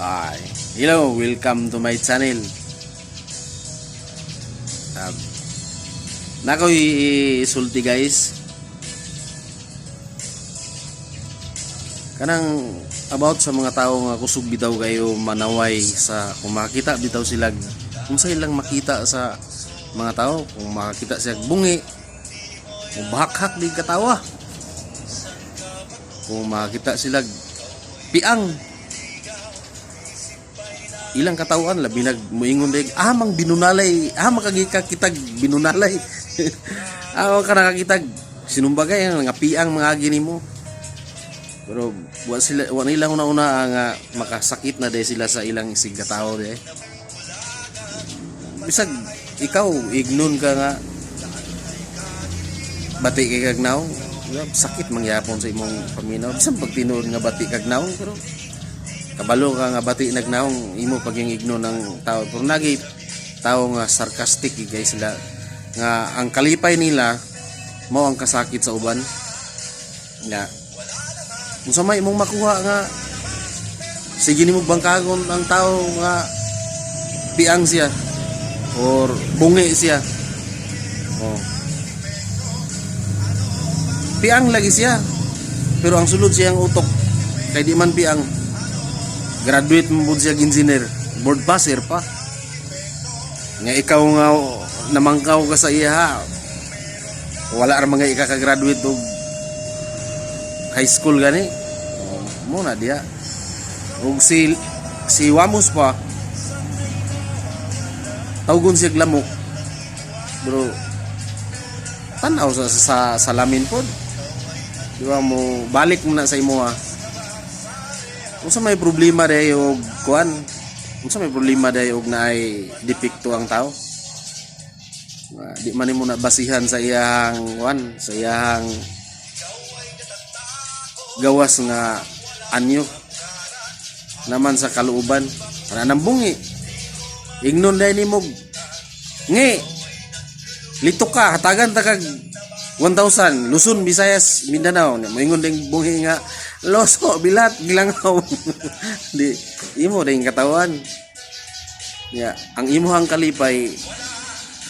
Hi. Hello, welcome to my channel. Uh, Nakoy isulti guys. Kanang about sa mga tao nga kusog bitaw kayo manaway sa kung makita bitaw sila kung sa ilang makita sa mga tao, kung makita siya bungi, kung bahak-hak di katawa, kung makita sila piang ilang katawan labi nagmuingon day amang binunalay makagika kitag binunalay aw ka nakakitag sinumbagay ang nga piang mga gini mo, pero wa sila wa nila una nga makasakit na day sila sa ilang sig katao day bisag ikaw ignon ka nga bati kay kagnaw sakit mangyapon sa imong paminaw bisan pag tinuod nga bati kagnaw, pero kabalo ka nga bati nagnaong imo paging igno ng tao, pero nagi tao nga sarcastic guys sila nga ang kalipay nila mao ang kasakit sa uban nga unsa may imong makuha nga sige nimo bangkagon ang tao nga piang siya or bungi siya, oh piang lagi siya pero ang sulod siyang utok kay di man piang, graduate mo po siya engineer, board passer pa nga ikaw nga namangkaw ka sa iya wala ra mga ikaka-graduate og high school gani mo na diya og si Wamos pa tawgon siya lamok, bro tanaw sa salamin pod di ba mo balik mo na sa imo unsa may problema day og kuan, unsa may problema day og naay depekto ang tao, di man mo na basihan sa iyang kuan, sa iyang gawas nga anyo naman sa kaluuban kanang bungi ignon day nimo ngi lito ka hatagan ta kag 1,000 Luzon, Visayas, Mindanao moingon ding bungi nga loso bilat gilangaw di imo ding katawan ya ang imuhang kalipay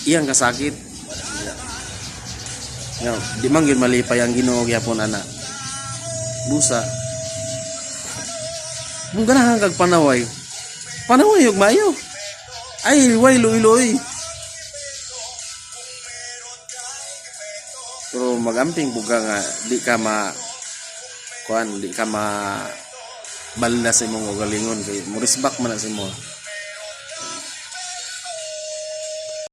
iyang kasakit ya di man gyud malipay ang Ginoo gyapon ana busa mong ganahan kag panaway og maayo ay way luoy-luoy, pero magamping buga nga di ka kuan di ka balda sa imong ugalingon kay mo risbak man na sa imo.